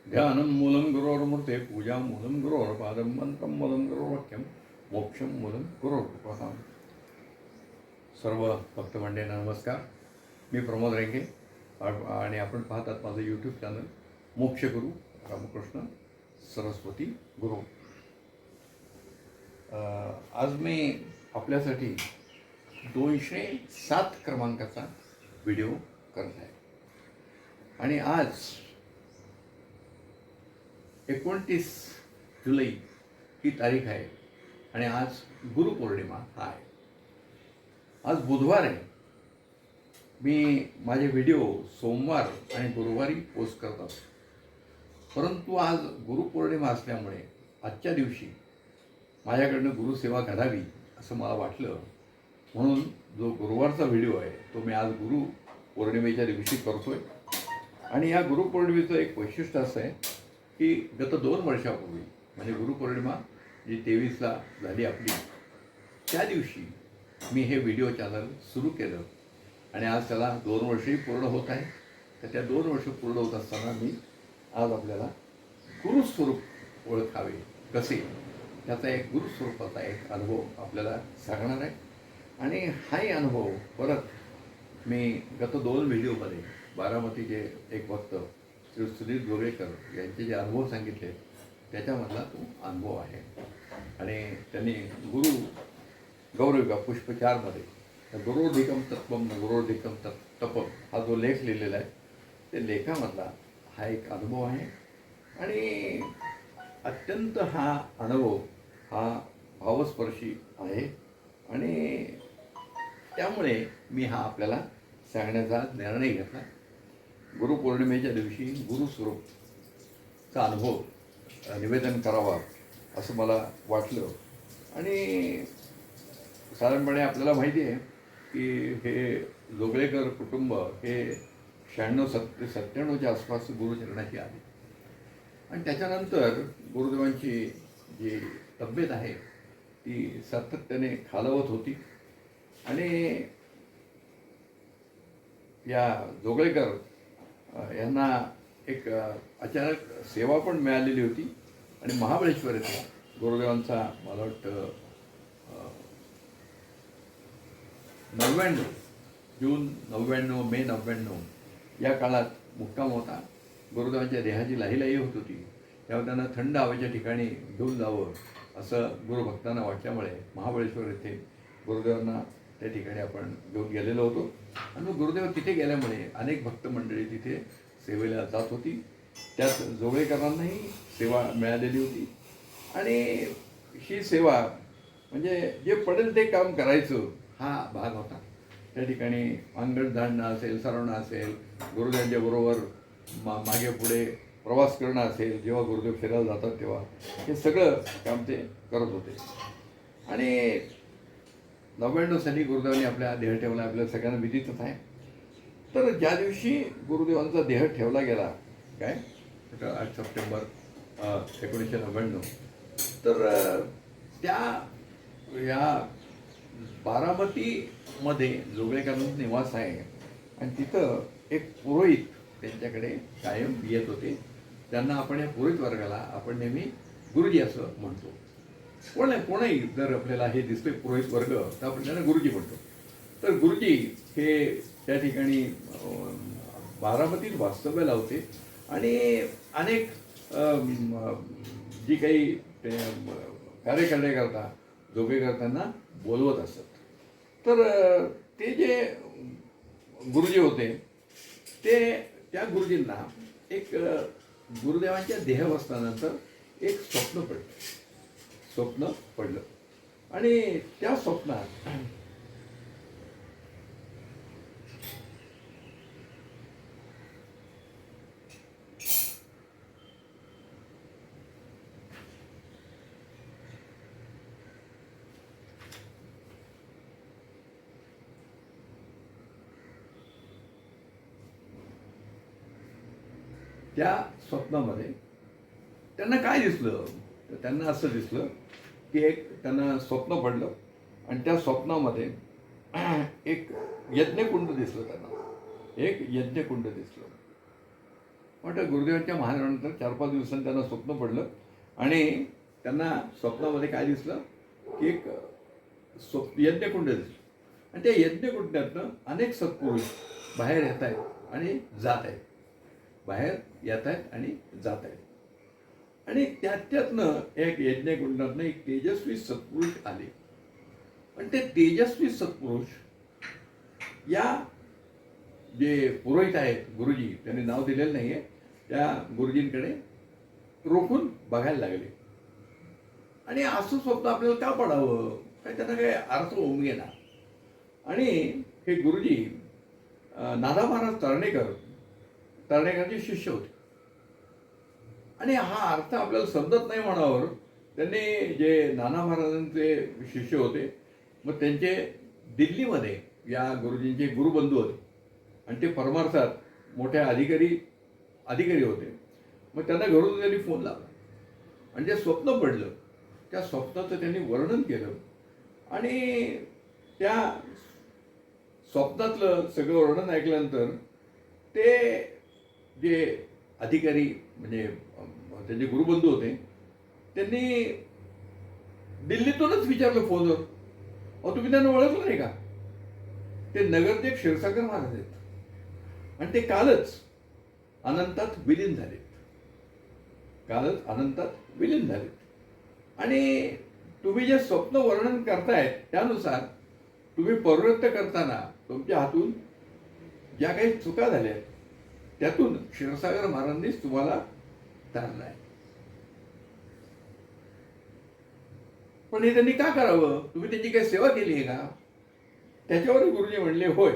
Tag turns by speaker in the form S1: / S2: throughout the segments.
S1: ध्यानं मूलं गुरोर्मूर्ते पूजा मूलं गुरोर्पादं मंत्रं मूलं गुरोर्वाक्यं मोक्षं मूलं गुरोर्कृपा. सर्व भक्तमंडळींना नमस्कार. मी प्रमोद रेंगे आणि आपण पाहतात माझं यूट्यूब चॅनल मोक्षगुरू रामकृष्ण सरस्वती गुरु. आज मी आपल्यासाठी 207 क्रमांकाचा व्हिडिओ करत आहे आणि आज 29 जुलै ही तारीख आहे आणि आज गुरुपौर्णिमा आहे. आज बुधवार आहे. मी माझे व्हिडिओ सोमवार आणि गुरुवारी पोस्ट करत असतो, परंतु आज गुरुपौर्णिमा असल्यामुळे आजच्या दिवशी माझ्याकडनं गुरुसेवा घडावी असं मला वाटलं, म्हणून जो गुरुवारचा व्हिडिओ आहे तो मी आज गुरुपौर्णिमेच्या दिवशी करतोय. आणि या गुरुपौर्णिमेचं एक वैशिष्ट्य असं आहे की गत 2 वर्षापूर्वी म्हणजे गुरुपौर्णिमा जी 23ला झाली आपली, त्या दिवशी मी हे व्हिडिओ चॅनल सुरू केलं आणि आज त्याला 2 वर्षही पूर्ण होत आहे. तर त्या 2 वर्ष पूर्ण होत असताना मी आज आपल्याला गुरुस्वरूप ओळखावे कसे त्याचा एक गुरुस्वरूपाचा एक अनुभव आपल्याला सांगणार आहे. आणि हाही अनुभव परत मी गत 2 व्हिडिओमध्ये बारामतीचे एक भक्त श्री सुधीर जोगळेकर यांचे जे अनुभव सांगितले त्याच्यामधला तो अनुभव आहे. आणि त्यांनी गुरु गौरविका पुष्प 4मध्ये गुरोधिकम तत्वम न गुरोधिकम तपम हा जो लेख लिहिलेला आहे ते लेखामधला हा एक अनुभव आहे. आणि अत्यंत हा अनुभव हा भावस्पर्शी आहे आणि त्यामुळे मी हा आपल्याला सांगण्याचा निर्णय घेतला. गुरुपौर्णिमेच्या दिवशी गुरुस्वरूपचा अनुभव निवेदन करावा असं मला वाटलं. आणि साधारणपणे आपल्याला माहिती आहे की हे जोगळेकर कुटुंब हे 96-97च्या आसपास गुरुचरणाशी आले आणि त्याच्यानंतर गुरुदेवांची जी तब्येत आहे ती सातत्याने खालावत होती आणि या जोगळेकर यांना एक अचानक सेवा पण मिळालेली होती आणि महाबळेश्वर येथे गुरुदेवांचा मला वाटतं 99 जून 99 मे 99 या काळात मुक्काम होता. गुरुदेवांच्या देहाची लाहीलाही होत होती, त्यामुळे त्यांना थंड हवेच्या ठिकाणी घेऊन जावं असं गुरुभक्तांना वाटल्यामुळे महाबळेश्वर येथे गुरुदेवांना त्या ठिकाणी आपण घेऊन गेलेलो होतो. आणि गुरुदेव तिथे गेल्यामुळे अनेक भक्त मंडळी तिथे सेवेला जात होती. त्यात जोगळेकरांनाही सेवा मिळालेली होती आणि ही सेवा म्हणजे जे पडेल ते काम करायचं हा भाग होता. त्या ठिकाणी अंगण झाडणं असेल, सरवणं असेल, गुरुदेवांच्या बरोबर मागे पुढे प्रवास करणं असेल, जेव्हा गुरुदेव फिरायला जातात तेव्हा हे सगळं काम ते करत होते. आणि 99 साली गुरुदेवांनी आपल्या देह ठेवला, आपल्या सगळ्यांना विदितच आहे. तर ज्या दिवशी गुरुदेवांचा देह ठेवला गेला काय 8 सप्टेंबर 1999, तर त्या या बारामतीमध्ये जोगळेकरांचा निवास आहे आणि तिथं एक पुरोहित त्यांच्याकडे कायम येत होते. त्यांना आपण या पुरोहित वर्गाला आपण नेहमी गुरुजी असं म्हणतो. कोणही जर आपल्याला हे दिसतंय पुरोहित वर्ग तर आपण त्यांना गुरुजी म्हणतो. तर गुरुजी हे त्या ठिकाणी बारामतीत वास्तव्याला होते आणि अनेक जी काही कार्य करण्याकरता जोगळेकर त्यांना बोलवत असत. तर ते जे गुरुजी होते ते त्या गुरुजींना एक गुरुदेवांच्या देहावस्थानानंतर एक स्वप्न पडलं आणि त्या स्वप्नात त्या स्वप्नामध्ये त्यांना काय दिसलं, तर त्यांना असं दिसलं की एक त्यांना स्वप्न पडलं आणि त्या स्वप्नामध्ये एक यज्ञकुंड दिसलं. त्यांना एक यज्ञकुंड दिसलं म्हटलं गुरुदेवांच्या महाराजांनंतर 4-5 दिवसांनी त्यांना स्वप्न पडलं आणि त्यांना स्वप्नामध्ये काय दिसलं की एक यज्ञकुंड दिसलं आणि त्या यज्ञकुंडातनं अनेक सत्पुरुष बाहेर येत आहेत आणि जात आहेत, बाहेर येत आहेत आणि जात आहेत. आणि त्यातनं एक यज्ञकुंडातनं एक तेजस्वी सत्पुरुष आले आणि ते तेजस्वी सत्पुरुष या जे पुरोहित आहेत गुरुजी, त्यांनी नाव दिलेलं नाही आहे, त्या गुरुजींकडे रोखून बघायला लागले. आणि असं स्वप्न आपल्याला का पडावं, काय त्यांना काही अर्थ होऊन गेला. आणि हे गुरुजी नाना महाराज तर्णेकरचे शिष्य होते आणि हा अर्थ आपल्याला समजत नाही म्हणावर त्यांनी जे नाना महाराजांचे शिष्य होते मग त्यांचे दिल्लीमध्ये या गुरुजींचे गुरुबंधू होते आणि ते परमार्थात मोठे अधिकारी होते. मग त्यांना घरून त्यांनी फोन लावला आणि जे स्वप्न पडलं त्या स्वप्नाचं त्यांनी वर्णन केलं आणि त्या स्वप्नातलं सगळं वर्णन ऐकल्यानंतर ते जे अधिकारी म्हणजे त्यांचे गुरुबंधू होते त्यांनी दिल्लीतूनच विचारलं फोनवर, अहो तुम्ही त्यांना ओळखलं नाही का, ते नगरचे क्षीरसागर महाराज आहेत आणि ते कालच अनंतात विलीन झालेत. आणि तुम्ही जे स्वप्न वर्णन करतायत त्यानुसार तुम्ही पौरोहित्य करताना तुमच्या हातून ज्या काही चुका झाल्या त्यातून क्षीरसागर महाराजांनीच तुम्हाला तारलाय. पण हे त्यांनी का करावं, तुम्ही त्यांची काही सेवा केली आहे का. त्याच्यावर गुरुजी म्हणले, होय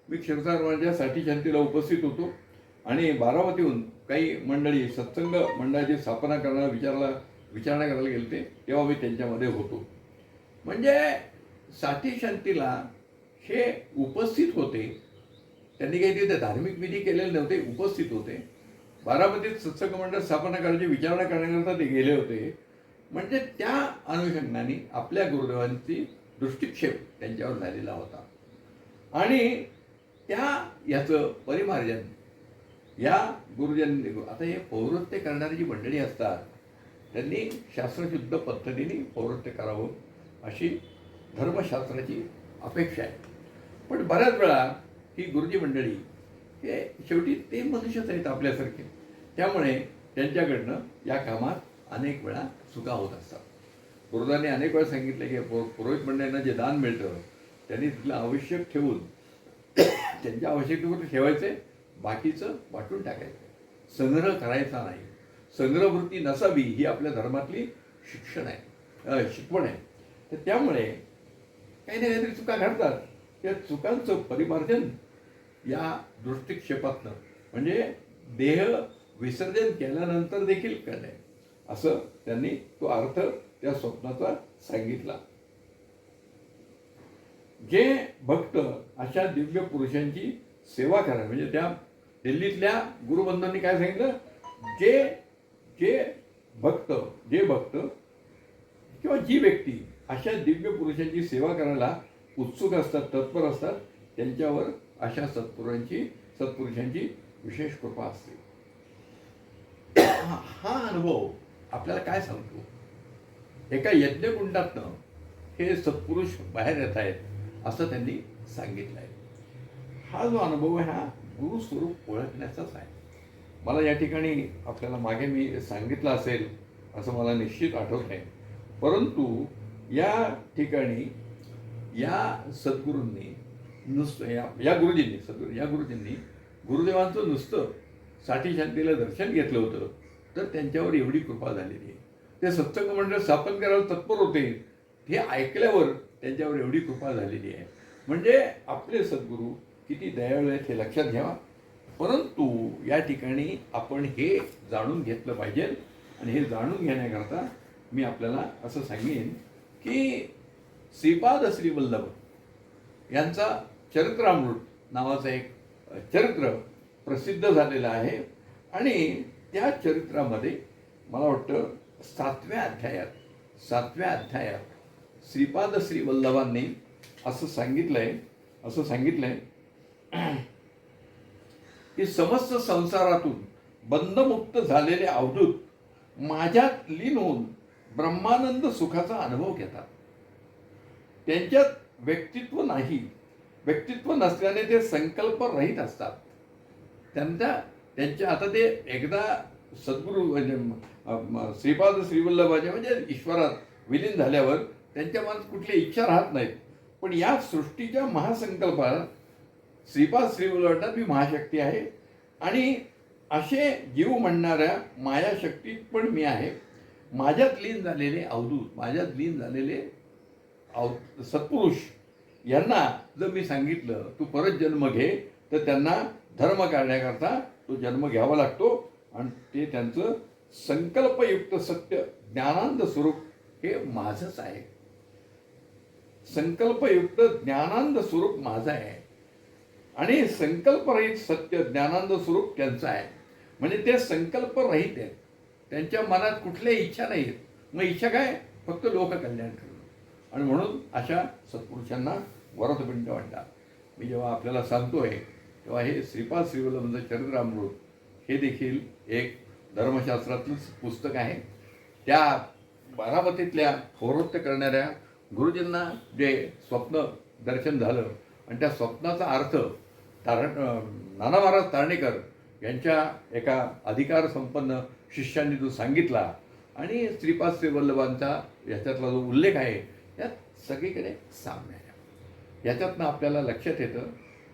S1: मी क्षीरसागर महाराजांच्या साठी शांतीला उपस्थित होतो आणि बारामतीहून काही मंडळी सत्संग मंडळाची स्थापना विचारणा करायला गेलते तेव्हा मी त्यांच्यामध्ये होतो. म्हणजे साठी शांतीला हे उपस्थित होते, त्यांनी काही तिथे धार्मिक विधी केलेले नव्हते, उपस्थित होते. बारामतीत सत्संग मंडळ स्थापना करायची विचारणा करण्याकरता ते गेले होते. म्हणजे त्या अनुषंगाने आपल्या गुरुदेवांची दृष्टिक्षेप त्यांच्यावर झालेला होता आणि याचं परिमार्जन या गुरुजनांनी, आता हे पौरोहित्य करणारी जी मंडळी असतात त्यांनी शास्त्रशुद्ध पद्धतीने पौरोहित्य करावं अशी धर्मशास्त्राची अपेक्षा आहे. पण बऱ्याच वेळा ही गुरुजी मंडळी हे शेवटी ते मनुष्यच आहेत आपल्यासारखे, त्यामुळे त्यांच्याकडनं या कामात अनेक वेळा चुका होत असतात. गुरुदांनी अनेक वेळा सांगितलं की पुरोहित मंडळींना जे दान मिळतं त्यांनी तिथलं आवश्यक ठेवून त्यांच्या आवश्यकतेवर ठेवायचे, बाकीचं वाटून टाकायचं, संग्रह करायचा नाही. संग्रहवृत्ती नसावी ही आपल्या धर्मातली शिकवण आहे. तर त्यामुळे काही ना काहीतरी चुका घडतात, त्या चुकांचं परिमार्जन या दृष्टिक्षेपातनं म्हणजे देह विसर्जन केल्यानंतर देखील करणे, असं त्यांनी तो अर्थ त्या स्वप्नाचा सांगितला. जे भक्त अशा दिव्य पुरुषांची सेवा करा, म्हणजे त्या दिल्लीतल्या गुरुबंधूंनी काय सांगितलं, जे भक्त किंवा जी व्यक्ती अशा दिव्य पुरुषांची सेवा करायला उत्सुक असतात, तत्पर असतात, त्यांच्यावर अशा सत्पुरुषांची विशेष कृपा असते. हा अनुभव आपल्याला काय सांगतो, एका यज्ञकुंडातनं हे सत्पुरुष बाहेर येत आहेत असं त्यांनी सांगितलं आहे. हा जो अनुभव आहे हा गुरुस्वरूप ओळखण्याचाच आहे. मला या ठिकाणी आपल्याला मागे मी सांगितलं असेल असं मला निश्चित आठवत आहे, परंतु या ठिकाणी या सद्गुरूंनी नुसतं या गुरुजींनी गुरुदेवांचं नुसतं साठी शांतीला दर्शन घेतलं होतं तर त्यांच्यावर एवढी कृपा झालेली आहे. ते सत्संग मंडळ स्थापन करायला तत्पर होते, हे ऐकल्यावर त्यांच्यावर एवढी कृपा झालेली आहे. म्हणजे आपले सद्गुरू किती दयाळू आहेत हे लक्षात घ्यावा. परंतु या ठिकाणी आपण हे जाणून घेतलं पाहिजे आणि हे जाणून घेण्याकरता मी आपल्याला असं सांगेन की श्रीपाद श्रीवल्लभ यांचा चरित्रामृत नावाचं एक चरित्र प्रसिद्ध झालेलं आहे आणि त्या चरित्रामध्ये मला वाटतं 7व्या अध्यायात श्रीपाद श्रीवल्लभांनी असं सांगितलंय की समस्त संसारातून बंधमुक्त झालेले अवधूत माझ्यात लीन होऊन ब्रह्मानंद सुखाचा अनुभव घेतात. त्यांच्यात व्यक्तित्व नाही, व्यक्तित्व नसल्याने ते संकल्प रहित असतात. त्यांच्या आता ते एकदा सद्गुरू म्हणजे श्रीपाद श्रीवल्लभाच्या म्हणजे ईश्वरात विलीन झाल्यावर त्यांच्या मनात कुठली इच्छा राहत नाहीत. पण या सृष्टीच्या महासंकल्पात श्रीपाद श्रीवल्लभांना मी महाशक्ती आहे आणि असे जीव म्हणणाऱ्या मायाशक्तीत पण मी आहे. माझ्यात लीन झालेले अवधूत, माझ्यात लीन झालेले सत्पुरुष यांना जर मी सांगितलं तू परत जन्म घे, तर त्यांना धर्म काढण्याकरता तो जन्म घ्यावा लागतो. आणि ते त्यांचं संकल्पयुक्त सत्य ज्ञानानंद स्वरूप हे माझंच आहे. संकल्पयुक्त ज्ञानानंद स्वरूप माझं आहे आणि संकल्परहित सत्य ज्ञानानंद स्वरूप त्यांचं आहे. म्हणजे ते संकल्परहित आहेत, त्यांच्या मनात कुठल्या इच्छा नाही आहेत. मग इच्छा काय? फक्त लोककल्याण करणं. आणि म्हणून अशा सत्पुरुषांना वरदपिंड म्हणतात. मी जेव्हा आपल्याला सांगतोय तेव्हा हे श्रीपाद श्रीवल्लभांचं चरित्रामृत हे देखील एक धर्मशास्त्रातलंच पुस्तक आहे. त्या बारामतीतल्या पौरोहित्य करणाऱ्या गुरुजींना जे स्वप्न दर्शन झालं आणि त्या स्वप्नाचा अर्थ नाना महाराज तारणेकर यांच्या एका अधिकार संपन्न शिष्यांनी जो सांगितला आणि श्रीपाद श्रीवल्लभांचा याच्यातला जो उल्लेख आहे त्यात सगळीकडे साम्य आहे. याच्यातनं आपल्याला लक्षात येतं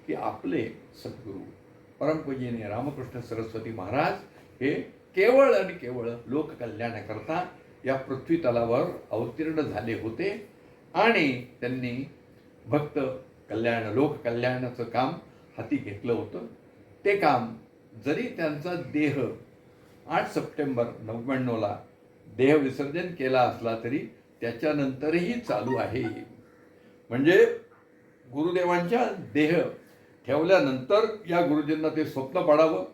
S1: की आपले सद्गुरू परमपूजनीय रामकृष्ण सरस्वती महाराज हे केवळ आणि केवळ लोककल्याणाकरता या पृथ्वी तलावर अवतीर्ण झाले होते आणि त्यांनी भक्त कल्याण लोककल्याणाचं काम हाती घेतलं होतं. ते काम जरी त्यांचा देह 8 सप्टेंबर 1999ला देह विसर्जन केला असला तरी त्याच्यानंतरही चालू आहे. म्हणजे गुरुदेवांच्या देह ठेवल्यानंतर या गुरुजींना ते स्वप्न पडावं,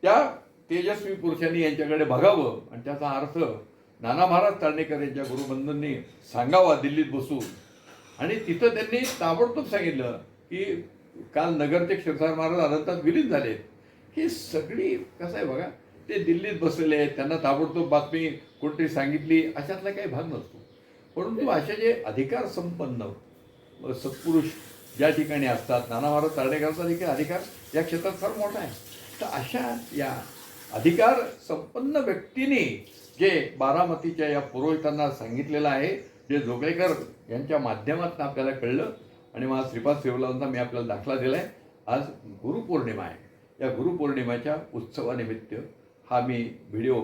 S1: त्या तेजस्वी पुरुषांनी यांच्याकडे बघावं आणि त्याचा अर्थ नाना महाराज तारणेकर यांच्या गुरुबंधूंनी सांगावा दिल्लीत बसून. आणि तिथं त्यांनी ताबडतोब सांगितलं की काल नगरचे क्षीरसागर महाराज अनंतात विलीन झालेत. ही सगळी कसं आहे बघा, ते दिल्लीत बसलेले आहेत, त्यांना ताबडतोब बातमी कोणतरी सांगितली अशातला काही भाग नसतो. परंतु असे जे अधिकार संपन्न सत्पुरुष ज्या ठिकाणी असतात, नाना महाराज तारणेकरांचा देखील अधिकार या क्षेत्रात फार मोठा आहे. तर अशा या अधिकार संपन्न व्यक्तीने जे बारामतीच्या या पुरोहितांना सांगितलेलं आहे, जे जोगळेकर यांच्या माध्यमातून आपल्याला कळलं आणि मला श्रीपाद श्रीवल्लभांचा मी आपल्याला दाखला दिला आहे. आज गुरुपौर्णिमा आहे. या गुरुपौर्णिमेच्या उत्सवानिमित्त हा मी व्हिडिओ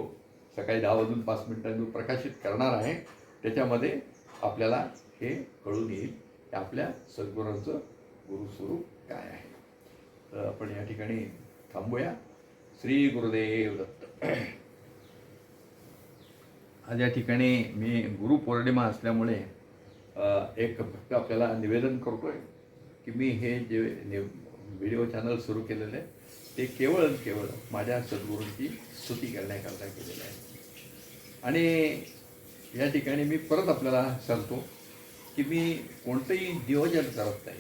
S1: सकाळी 10:05 प्रकाशित करणार आहे. त्याच्यामध्ये आपल्याला हे कळून येईल की आपल्या सद्गुरूंचं गुरुस्वरूप काय आहे. तर आपण या ठिकाणी थांबूया. श्री गुरुदेव दत्त. आज या ठिकाणी मी गुरुपौर्णिमा असल्यामुळे एक फक्त आपल्याला निवेदन करतोय की मी हे जे व्हिडिओ चॅनल सुरू केलेलं आहे ते केवळ माझ्या सद्गुरूंची स्तुती करण्याकरता केलेलं आहे. आणि या ठिकाणी मी परत आपल्याला सांगतो की मी कोणतंही नियोजन करत नाही.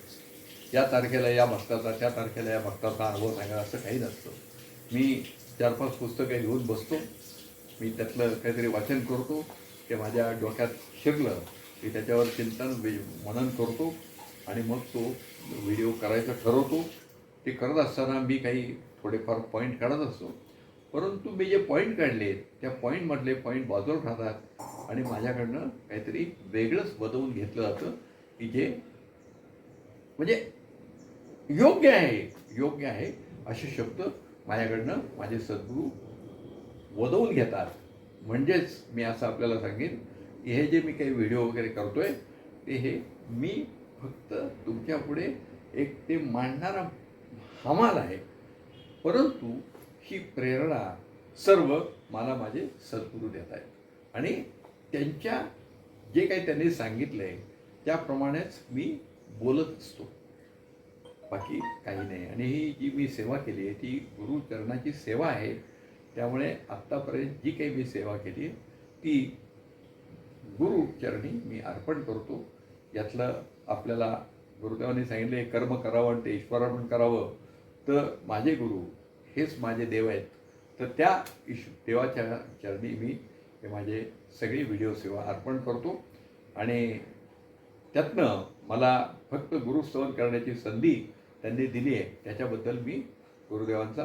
S1: या तारखेला या भक्ताचा, त्या तारखेला या भक्ताचा अनुभव सांगा असं काही नसतं. मी 4-5 पुस्तकं घेऊन बसतो, मी त्यातलं काहीतरी वाचन करतो, ते माझ्या डोक्यात शिरलं की त्याच्यावर चिंतन मनन करतो आणि मग तो व्हिडिओ करायचा ठरवतो. ते करत असताना मी काही थोडेफार पॉईंट काढत असतो, परंतु मी जे पॉईंट काढले त्या पॉईंटमधले पॉईंट बाजूला राहतात आणि माझ्याकडनं काहीतरी वेगळंच बदलून घेतलं जातं की जे म्हणजे योग्य आहे असे शब्द माझ्याकडनं माझे सद्गुरू वदवून घेतात. म्हणजेच मी असं आपल्याला सांगेन की हे जे मी काही व्हिडिओ वगैरे करतोय ते हे मी फक्त तुमच्यापुढे एक ते मांडणारा हमाल आहे, परंतु ही प्रेरणा सर्व मला माझे सद्गुरू देत आहेत आणि त्यांच्या जे काही त्यांनी सांगितलं आहे त्याप्रमाणेच मी बोलत असतो, बाकी काही नाही. आणि ही जी मी सेवा केली आहे ती गुरुचरणाची सेवा आहे. त्यामुळे आत्तापर्यंत जी काही मी सेवा केली ती गुरुचरणी मी अर्पण करतो. यातलं आपल्याला गुरुदेवांनी सांगितले कर्म करावं आणि ते ईश्वरार्पण करावं. तर माझे गुरु हेच माझे देव आहेत तर त्या देवाच्या चरणी मी हे माझे सगळी व्हिडिओ सेवा अर्पण करतो आणि त्यातनं मला फक्त गुरुस्तवन करण्याची संधी त्यांनी दिली आहे, त्याच्याबद्दल मी गुरुदेवांचा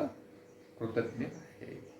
S1: कृतज्ञ आहे.